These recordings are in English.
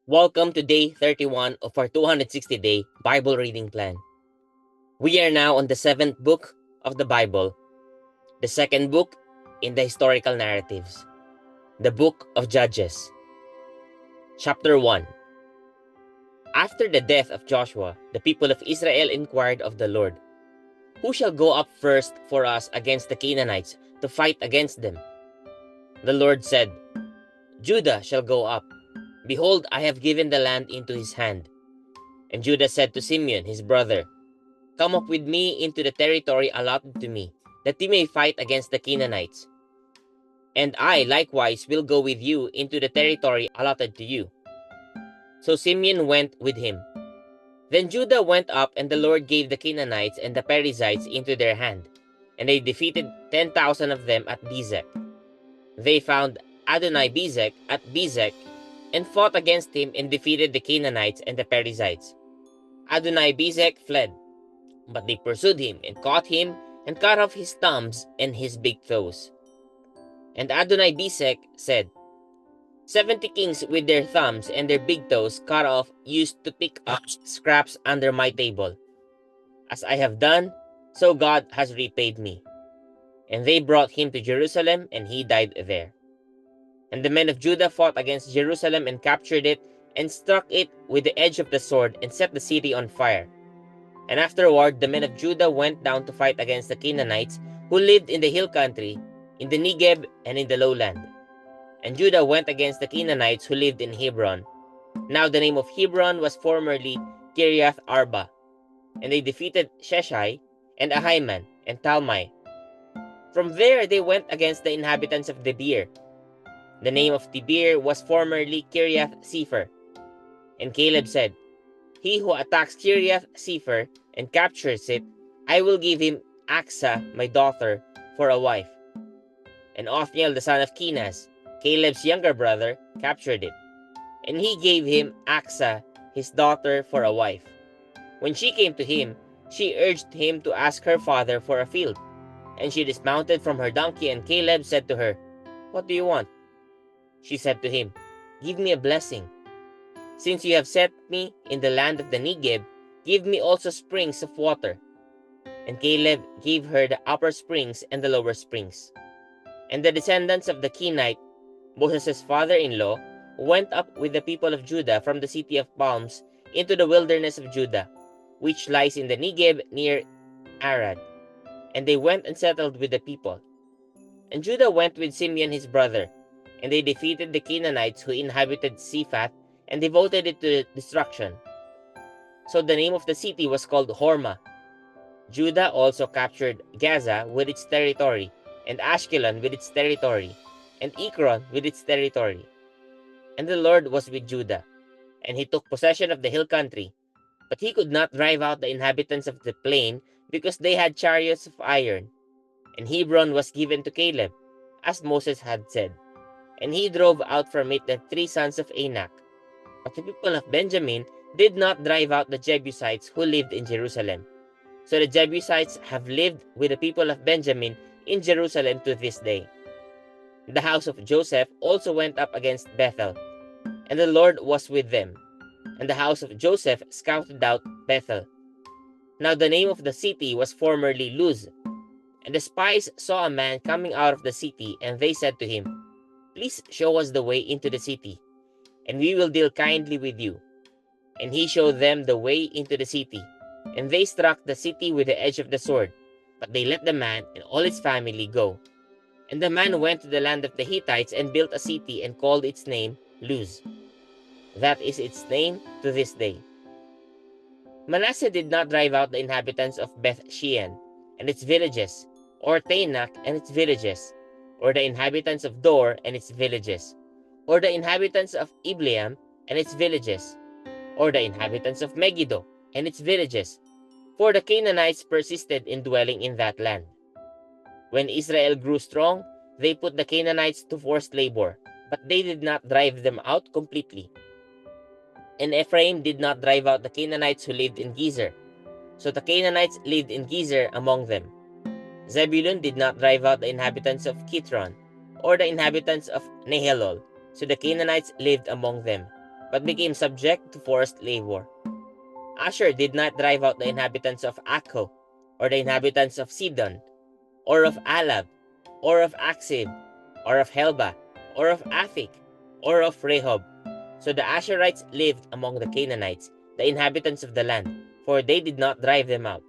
Welcome to day 31 of our 260-day Bible reading plan. We are now on the 7th book of the Bible, the second book in the historical narratives, the book of Judges. Chapter 1. After the death of Joshua, the people of Israel inquired of the Lord, "Who shall go up first for us against the Canaanites to fight against them?" The Lord said, "Judah shall go up. Behold, I have given the land into his hand." And Judah said to Simeon, his brother, "Come up with me into the territory allotted to me, that we may fight against the Canaanites. And I likewise will go with you into the territory allotted to you." So Simeon went with him. Then Judah went up, and the Lord gave the Canaanites and the Perizzites into their hand, and they defeated 10,000 of them at Bezek. They found Adonai-Bezek at Bezek, and fought against him and defeated the Canaanites and the Perizzites. Adonai-Bezek fled, but they pursued him and caught him and cut off his thumbs and his big toes. And Adonai-Bezek said, 70 kings with their thumbs and their big toes cut off used to pick up scraps under my table. As I have done, so God has repaid me." And they brought him to Jerusalem, and he died there. And the men of Judah fought against Jerusalem and captured it, and struck it with the edge of the sword, and set the city on fire. And afterward the men of Judah went down to fight against the Canaanites, who lived in the hill country, in the Negeb and in the lowland. And Judah went against the Canaanites who lived in Hebron. Now the name of Hebron was formerly Kiriath Arba. And they defeated Sheshai, and Ahiman, and Talmai. From there they went against the inhabitants of Debir. The name of Debir was formerly Kiriath Sepher. And Caleb said, "He who attacks Kiriath Sepher and captures it, I will give him Achsah, my daughter, for a wife." And Othniel the son of Kenaz, Caleb's younger brother, captured it. And he gave him Achsah, his daughter, for a wife. When she came to him, she urged him to ask her father for a field. And she dismounted from her donkey, and Caleb said to her, "What do you want?" She said to him, "Give me a blessing. Since you have set me in the land of the Negeb, give me also springs of water." And Caleb gave her the upper springs and the lower springs. And the descendants of the Kenite, Moses' father-in-law, went up with the people of Judah from the city of palms into the wilderness of Judah, which lies in the Negeb near Arad. And they went and settled with the people. And Judah went with Simeon his brother, and they defeated the Canaanites who inhabited Sephath, and devoted it to destruction. So the name of the city was called Hormah. Judah also captured Gaza with its territory, and Ashkelon with its territory, and Ekron with its territory. And the Lord was with Judah, and he took possession of the hill country. But he could not drive out the inhabitants of the plain, because they had chariots of iron. And Hebron was given to Caleb, as Moses had said. And he drove out from it the 3 sons of Anak. But the people of Benjamin did not drive out the Jebusites who lived in Jerusalem. So the Jebusites have lived with the people of Benjamin in Jerusalem to this day. The house of Joseph also went up against Bethel, and the Lord was with them. And the house of Joseph scouted out Bethel. Now the name of the city was formerly Luz. And the spies saw a man coming out of the city, and they said to him, "Please show us the way into the city, and we will deal kindly with you." And he showed them the way into the city, and they struck the city with the edge of the sword, but they let the man and all his family go. And the man went to the land of the Hittites and built a city and called its name Luz. That is its name to this day. Manasseh did not drive out the inhabitants of Beth Shean and its villages, or Taanach and its villages, or the inhabitants of Dor and its villages, or the inhabitants of Ibleam and its villages, or the inhabitants of Megiddo and its villages, for the Canaanites persisted in dwelling in that land. When Israel grew strong, they put the Canaanites to forced labor, but they did not drive them out completely. And Ephraim did not drive out the Canaanites who lived in Gezer, so the Canaanites lived in Gezer among them. Zebulun did not drive out the inhabitants of Kitron, or the inhabitants of Nehelol, so the Canaanites lived among them. but became subject to forced labor. Asher did not drive out the inhabitants of Akko, or the inhabitants of Sidon, or of Alab, or of Aksib, or of Helba, or of Aphik, or of Rehob. So the Asherites lived among the Canaanites, the inhabitants of the land, for they did not drive them out.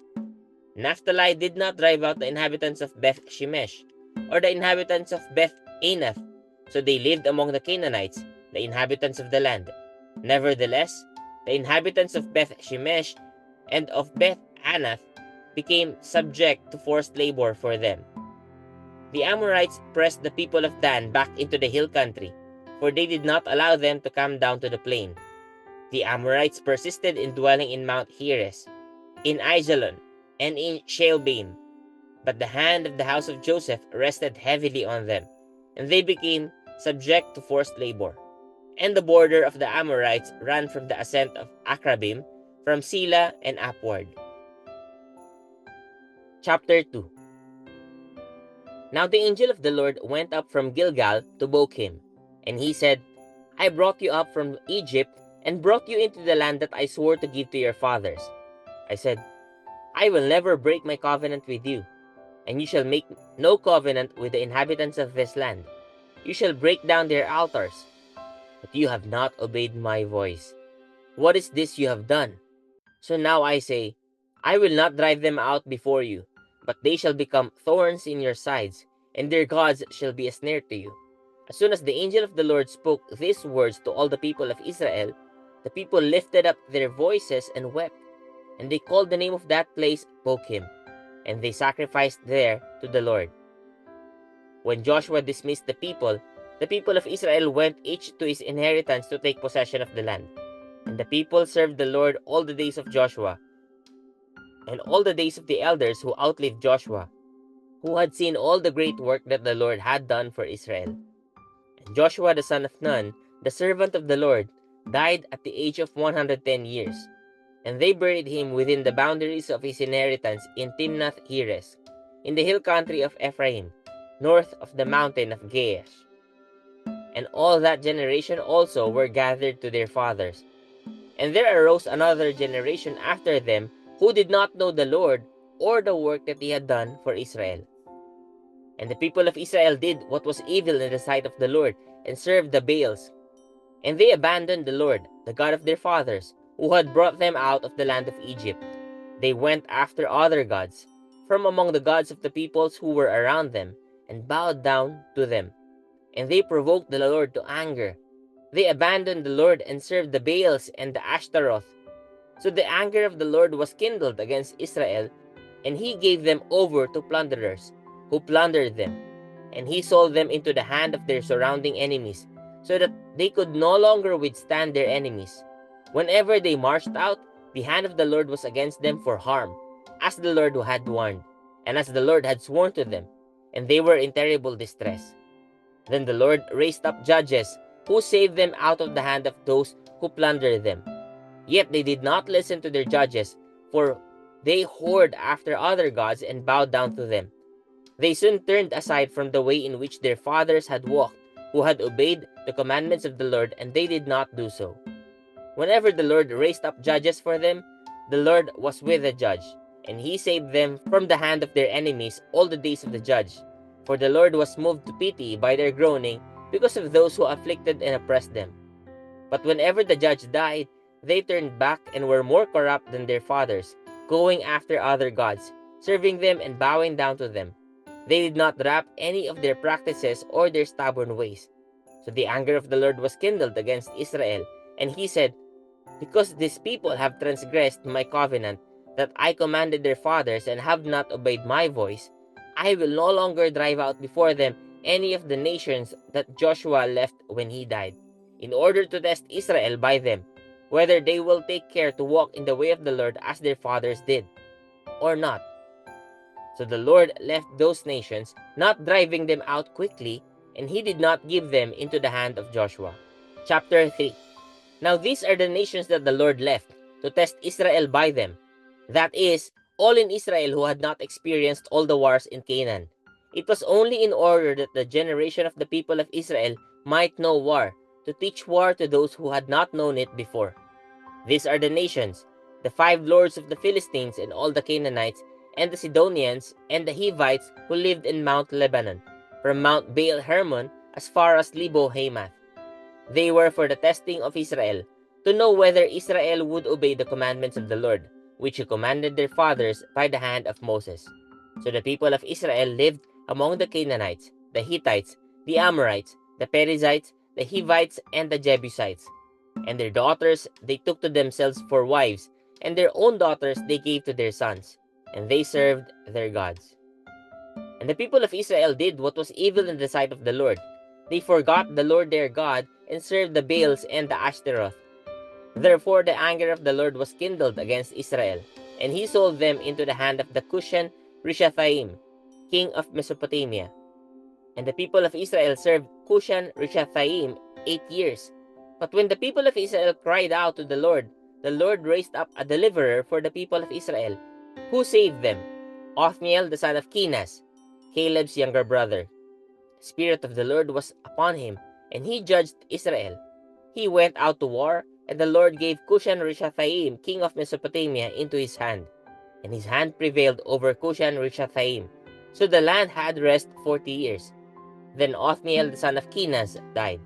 Naphtali did not drive out the inhabitants of Beth Shemesh, or the inhabitants of Beth Anath, so they lived among the Canaanites, the inhabitants of the land. Nevertheless, the inhabitants of Beth Shemesh and of Beth Anath became subject to forced labor for them. The Amorites pressed the people of Dan back into the hill country, for they did not allow them to come down to the plain. The Amorites persisted in dwelling in Mount Heres, in Aijalon, and in Shaalbaim. But the hand of the house of Joseph rested heavily on them, and they became subject to forced labor. And the border of the Amorites ran from the ascent of Akrabim, from Sela and upward. Chapter 2. Now the angel of the Lord went up from Gilgal to Bochim, and he said, I brought you up from Egypt, and brought you into the land that I swore to give to your fathers. I said, I will never break my covenant with you, and you shall make no covenant with the inhabitants of this land. You shall break down their altars. But you have not obeyed my voice. What is this you have done? So now I say, I will not drive them out before you, but they shall become thorns in your sides, and their gods shall be a snare to you. As soon as the angel of the Lord spoke these words to all the people of Israel, the people lifted up their voices and wept, and they called the name of that place Bochim, and they sacrificed there to the Lord. When Joshua dismissed the people of Israel went each to his inheritance to take possession of the land. And the people served the Lord all the days of Joshua, and all the days of the elders who outlived Joshua, who had seen all the great work that the Lord had done for Israel. And Joshua the son of Nun, the servant of the Lord, died at the age of 110 years, and they buried him within the boundaries of his inheritance in Timnath Heres, in the hill country of Ephraim, north of the mountain of Gaash. And all that generation also were gathered to their fathers. And there arose another generation after them who did not know the Lord or the work that he had done for Israel. And the people of Israel did what was evil in the sight of the Lord, and served the Baals. And they abandoned the Lord, the God of their fathers, who had brought them out of the land of Egypt. They went after other gods, from among the gods of the peoples who were around them, and bowed down to them. And they provoked the Lord to anger. They abandoned the Lord and served the Baals and the Ashtaroth. So the anger of the Lord was kindled against Israel, and he gave them over to plunderers, who plundered them. And he sold them into the hand of their surrounding enemies, so that they could no longer withstand their enemies. Whenever they marched out, the hand of the Lord was against them for harm, as the Lord had warned, and as the Lord had sworn to them, and they were in terrible distress. Then the Lord raised up judges, who saved them out of the hand of those who plundered them. Yet they did not listen to their judges, for they whored after other gods and bowed down to them. They soon turned aside from the way in which their fathers had walked, who had obeyed the commandments of the Lord, and they did not do so. Whenever the Lord raised up judges for them, the Lord was with the judge, and he saved them from the hand of their enemies all the days of the judge. For the Lord was moved to pity by their groaning because of those who afflicted and oppressed them. But whenever the judge died, they turned back and were more corrupt than their fathers, going after other gods, serving them and bowing down to them. They did not drop any of their practices or their stubborn ways. So the anger of the Lord was kindled against Israel, and he said, Because these people have transgressed my covenant that I commanded their fathers and have not obeyed my voice, I will no longer drive out before them any of the nations that Joshua left when he died, in order to test Israel by them, whether they will take care to walk in the way of the Lord as their fathers did, or not. So the Lord left those nations, not driving them out quickly, and he did not give them into the hand of Joshua. Chapter 3. Now these are the nations that the Lord left, to test Israel by them. That is, all in Israel who had not experienced all the wars in Canaan. It was only in order that the generation of the people of Israel might know war, to teach war to those who had not known it before. These are the nations, the 5 lords of the Philistines and all the Canaanites, and the Sidonians, and the Hivites who lived in Mount Lebanon, from Mount Baal Hermon as far as Lebo Hamath. They were for the testing of Israel, to know whether Israel would obey the commandments of the Lord, which he commanded their fathers by the hand of Moses. So the people of Israel lived among the Canaanites, the Hittites, the Amorites, the Perizzites, the Hivites, and the Jebusites. And their daughters they took to themselves for wives, and their own daughters they gave to their sons, and they served their gods. And the people of Israel did what was evil in the sight of the Lord. They forgot the Lord their God, and served the Baals and the Ashtaroth. Therefore the anger of the Lord was kindled against Israel, and he sold them into the hand of the Cushan Rishathaim, king of Mesopotamia. And the people of Israel served Cushan Rishathaim 8 years. But when the people of Israel cried out to the Lord raised up a deliverer for the people of Israel, who saved them, Othniel the son of Kenaz, Caleb's younger brother. The Spirit of the Lord was upon him, and he judged Israel. He went out to war, and the Lord gave Cushan Rishathaim, king of Mesopotamia, into his hand. And his hand prevailed over Cushan Rishathaim. So the land had rest 40 years. Then Othniel the son of Kenaz died.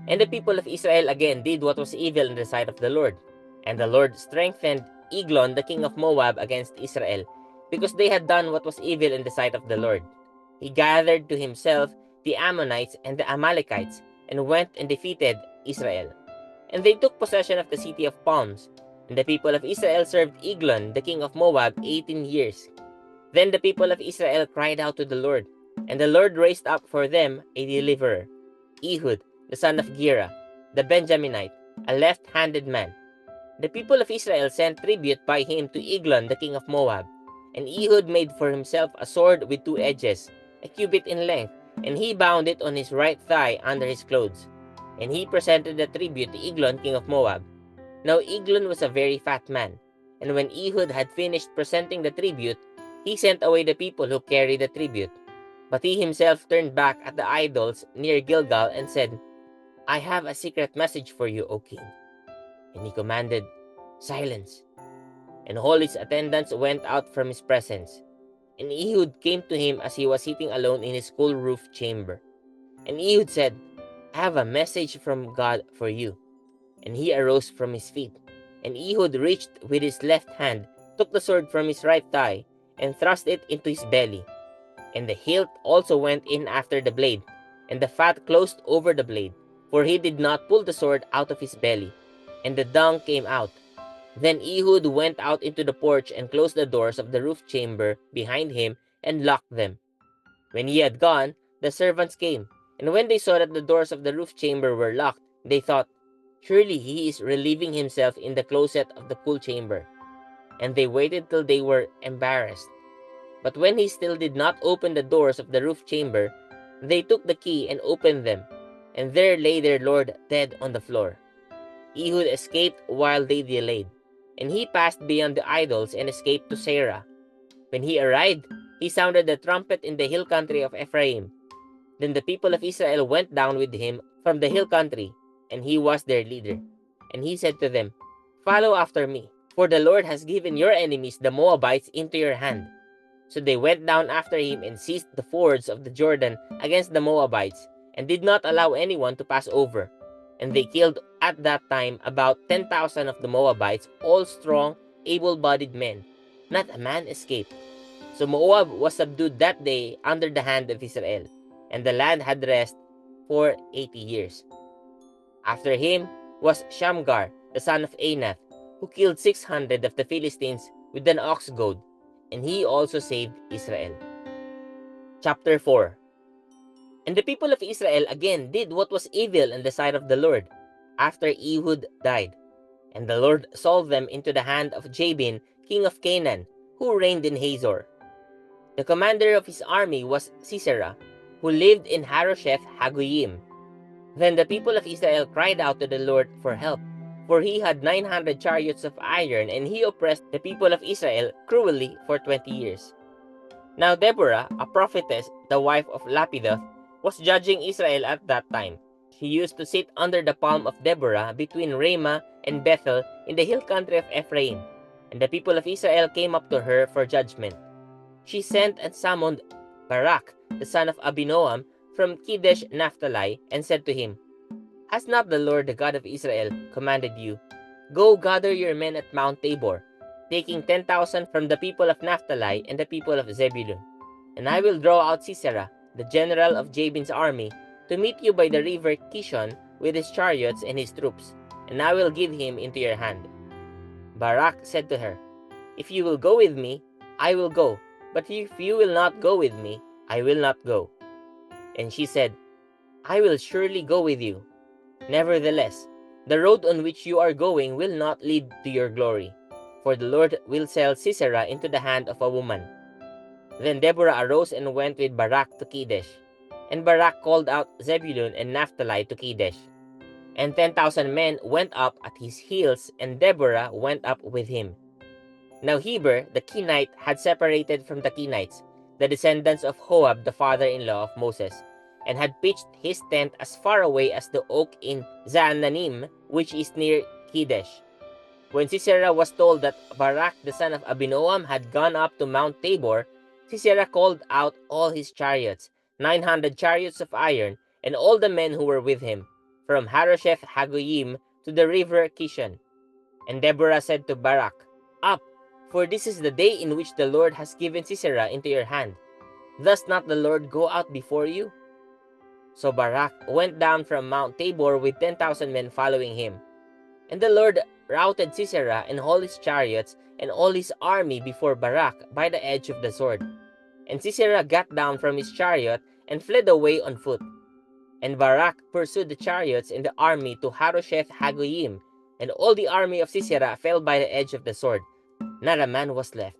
And the people of Israel again did what was evil in the sight of the Lord. And the Lord strengthened Eglon the king of Moab against Israel, because they had done what was evil in the sight of the Lord. He gathered to himself the Ammonites and the Amalekites, and went and defeated Israel. And they took possession of the city of palms. And the people of Israel served Eglon the king of Moab 18 years. Then the people of Israel cried out to the Lord, and the Lord raised up for them a deliverer, Ehud the son of Gera, the Benjaminite, a left-handed man. The people of Israel sent tribute by him to Eglon the king of Moab. And Ehud made for himself a sword with 2 edges, a cubit in length, and he bound it on his right thigh under his clothes. And he presented the tribute to Eglon king of Moab. Now Eglon was a very fat man, and when Ehud had finished presenting the tribute, he sent away the people who carried the tribute. But he himself turned back at the idols near Gilgal and said, I have a secret message for you, O king. And he commanded, Silence. And all his attendants went out from his presence. And Ehud came to him as he was sitting alone in his cool roof chamber. And Ehud said, I have a message from God for you. And he arose from his feet. And Ehud reached with his left hand, took the sword from his right thigh, and thrust it into his belly. And the hilt also went in after the blade, and the fat closed over the blade, for he did not pull the sword out of his belly. And the dung came out. Then Ehud went out into the porch and closed the doors of the roof chamber behind him and locked them. When he had gone, the servants came, and when they saw that the doors of the roof chamber were locked, they thought, Surely he is relieving himself in the closet of the cool chamber. And they waited till they were embarrassed. But when he still did not open the doors of the roof chamber, they took the key and opened them, and there lay their lord dead on the floor. Ehud escaped while they delayed, and he passed beyond the idols and escaped to Sarah. When he arrived, he sounded the trumpet in the hill country of Ephraim. Then the people of Israel went down with him from the hill country, and he was their leader. And he said to them, Follow after me, for the Lord has given your enemies the Moabites into your hand. So they went down after him and seized the fords of the Jordan against the Moabites, and did not allow anyone to pass over. And they killed at that time about 10,000 of the Moabites, all strong, able-bodied men. Not a man escaped. So Moab was subdued that day under the hand of Israel, and the land had rest for 80 years. After him was Shamgar, the son of Anath, who killed 600 of the Philistines with an ox goad, and he also saved Israel. Chapter 4. And the people of Israel again did what was evil in the sight of the Lord, after Ehud died. And the Lord sold them into the hand of Jabin, king of Canaan, who reigned in Hazor. The commander of his army was Sisera, who lived in Harosheth Hagoyim. Then the people of Israel cried out to the Lord for help, for he had 900 chariots of iron, and he oppressed the people of Israel cruelly for 20 years. Now Deborah, a prophetess, the wife of Lapidoth, was judging Israel at that time. She used to sit under the palm of Deborah between Ramah and Bethel in the hill country of Ephraim, and the people of Israel came up to her for judgment. She sent and summoned Barak, the son of Abinoam, from Kadesh Naphtali, and said to him, Has not the Lord, the God of Israel, commanded you, Go gather your men at Mount Tabor, taking 10,000 from the people of Naphtali and the people of Zebulun. And I will draw out Sisera, the general of Jabin's army, to meet you by the river Kishon with his chariots and his troops, and I will give him into your hand. Barak said to her, If you will go with me, I will go, but if you will not go with me, I will not go. And she said, I will surely go with you. Nevertheless, the road on which you are going will not lead to your glory, for the Lord will sell Sisera into the hand of a woman. Then Deborah arose and went with Barak to Kadesh. And Barak called out Zebulun and Naphtali to Kadesh. And 10,000 men went up at his heels, and Deborah went up with him. Now Heber, the Kenite, had separated from the Kenites, the descendants of Hoab, the father-in-law of Moses, and had pitched his tent as far away as the oak in Zaanannim, which is near Kadesh. When Sisera was told that Barak the son of Abinoam had gone up to Mount Tabor, Sisera called out all his chariots, 900 chariots of iron, and all the men who were with him, from Harosheth Hagoyim to the river Kishon. And Deborah said to Barak, Up, for this is the day in which the Lord has given Sisera into your hand. Does not the Lord go out before you? So Barak went down from Mount Tabor with 10,000 men following him. And the Lord routed Sisera and all his chariots and all his army before Barak by the edge of the sword. And Sisera got down from his chariot and fled away on foot. And Barak pursued the chariots and the army to Harosheth Hagoyim, and all the army of Sisera fell by the edge of the sword. Not a man was left.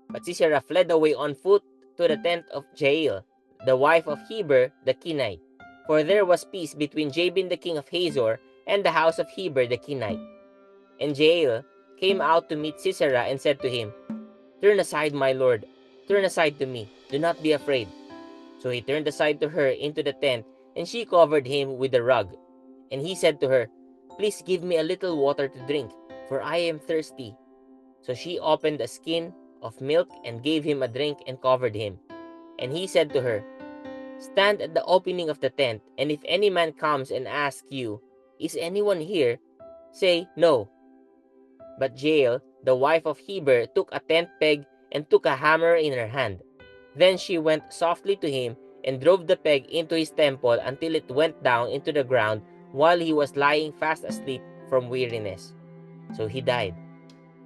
But Sisera fled away on foot to the tent of Jael, the wife of Heber the Kenite, for there was peace between Jabin the king of Hazor and the house of Heber the Kenite. And Jael came out to meet Sisera and said to him, Turn aside, my lord, turn aside to me, do not be afraid. So he turned aside to her into the tent, and she covered him with a rug. And he said to her, Please give me a little water to drink, for I am thirsty. So she opened a skin of milk and gave him a drink and covered him. And he said to her, Stand at the opening of the tent, and if any man comes and asks you, Is anyone here? Say, No. But Jael, the wife of Heber, took a tent peg and took a hammer in her hand. Then she went softly to him and drove the peg into his temple until it went down into the ground while he was lying fast asleep from weariness. So he died.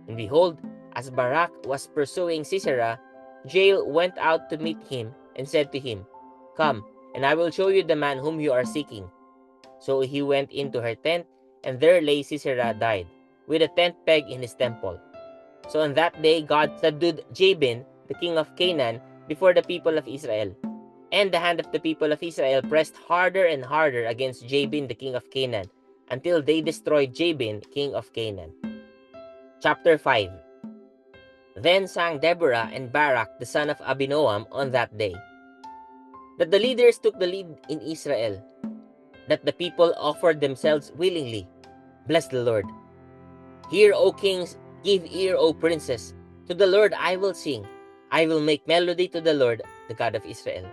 And behold, as Barak was pursuing Sisera, Jael went out to meet him and said to him, Come, and I will show you the man whom you are seeking. So he went into her tent, and there lay Sisera died, with a tent peg in his temple. So on that day God subdued Jabin, the king of Canaan, before the people of Israel. And the hand of the people of Israel pressed harder and harder against Jabin, the king of Canaan, until they destroyed Jabin, king of Canaan. Chapter 5. Then sang Deborah and Barak, the son of Abinoam, on that day, that the leaders took the lead in Israel, that the people offered themselves willingly. Bless the Lord. Hear, O kings, give ear, O princes. To the Lord I will sing. I will make melody to the Lord, the God of Israel.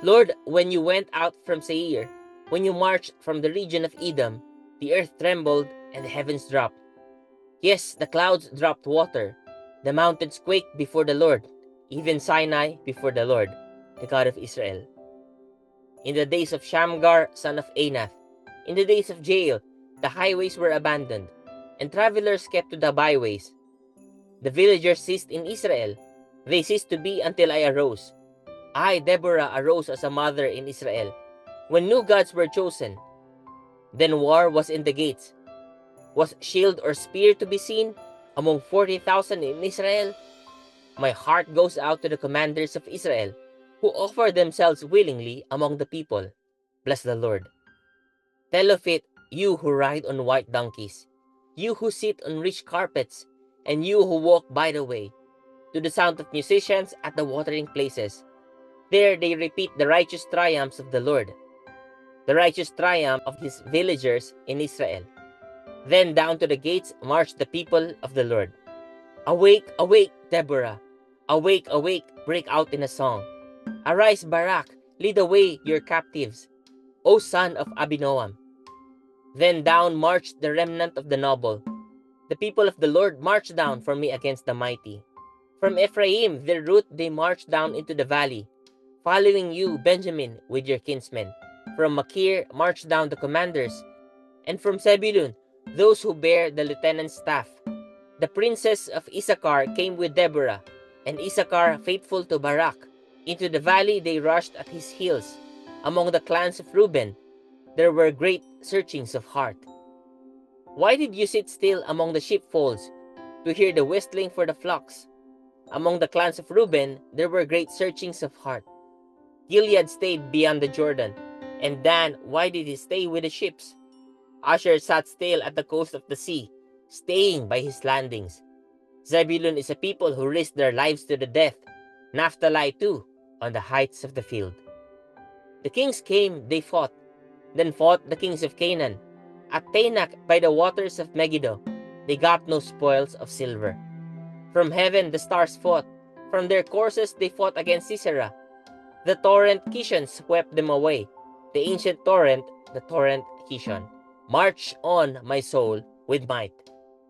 Lord, when you went out from Seir, when you marched from the region of Edom, the earth trembled and the heavens dropped. Yes, the clouds dropped water. The mountains quaked before the Lord, even Sinai before the Lord, the God of Israel. In the days of Shamgar, son of Anath, in the days of Jael, the highways were abandoned, and travelers kept to the byways. The villagers ceased in Israel. They ceased to be until I arose. I, Deborah, arose as a mother in Israel, when new gods were chosen. Then war was in the gates. Was shield or spear to be seen among 40,000 in Israel? My heart goes out to the commanders of Israel, who offer themselves willingly among the people. Bless the Lord. Tell of it, you who ride on white donkeys, you who sit on rich carpets, and you who walk by the way, to the sound of musicians at the watering places. There they repeat the righteous triumphs of the Lord. the righteous triumph of his villagers in Israel. Then down to the gates marched the people of the Lord. Awake, awake, Deborah! Awake, awake, break out in a song. Arise, Barak, lead away your captives, O son of Abinoam. Then down marched the remnant of the noble. The people of the Lord marched down for me against the mighty. From Ephraim, their route, they marched down into the valley, following you, Benjamin, with your kinsmen. From Machir marched down the commanders, and from Zebulun, those who bear the lieutenant's staff. The princes of Issachar came with Deborah, and Issachar, faithful to Barak. Into the valley they rushed at his heels. Among the clans of Reuben, there were great searchings of heart. Why did you sit still among the sheepfolds to hear the whistling for the flocks? Among the clans of Reuben, there were great searchings of heart. Gilead stayed beyond the Jordan, and Dan, why did he stay with the ships? Asher sat still at the coast of the sea, staying by his landings. Zebulun is a people who risk their lives to the death. Naphtali too, on the heights of the field. The kings came, they fought. Then fought the kings of Canaan. At Taanach by the waters of Megiddo, they got no spoils of silver. From heaven the stars fought. From their courses they fought against Sisera. The torrent Kishon swept them away. The ancient torrent, the torrent Kishon. March on, my soul, with might.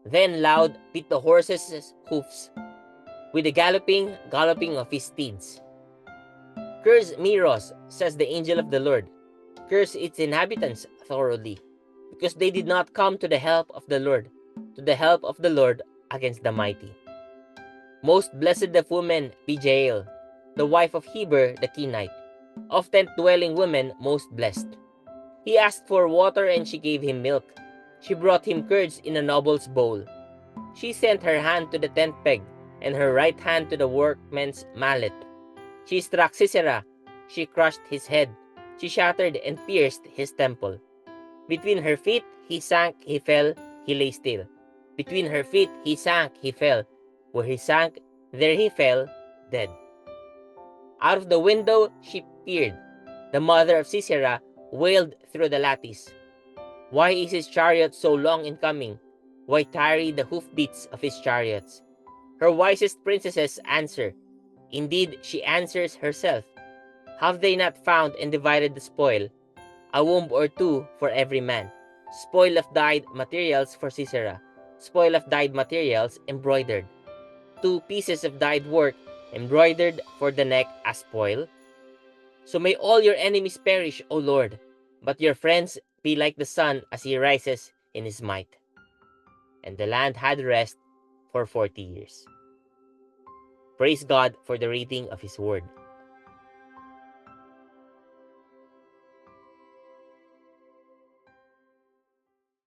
Then loud beat the horses' hoofs, with the galloping of his steeds. Curse Meroz, says the angel of the Lord. Curse its inhabitants thoroughly, because they did not come to the help of the Lord, against the mighty. Most blessed of women be Jael, the wife of Heber the Kenite, of tent-dwelling women most blessed. He asked for water and she gave him milk. She brought him curds in a noble's bowl. She sent her hand to the tent peg, and her right hand to the workman's mallet. She struck Sisera, she crushed his head, she shattered and pierced his temple. Between her feet he sank, he fell, he lay still. Between her feet he sank, he fell. Where he sank, there he fell, dead. Out of the window she peered. The mother of Sisera wailed through the lattice. Why is his chariot so long in coming? Why tarry the hoofbeats of his chariots? Her wisest princesses answer. Indeed, she answers herself. Have they not found and divided the spoil? A womb or two for every man. Spoil of dyed materials for Sisera. Spoil of dyed materials embroidered. 2 pieces of dyed work embroidered for the neck as spoil. So may all your enemies perish, O Lord, but your friends be like the sun as he rises in his might. And the land had rest for 40 years. Praise God for the reading of his word.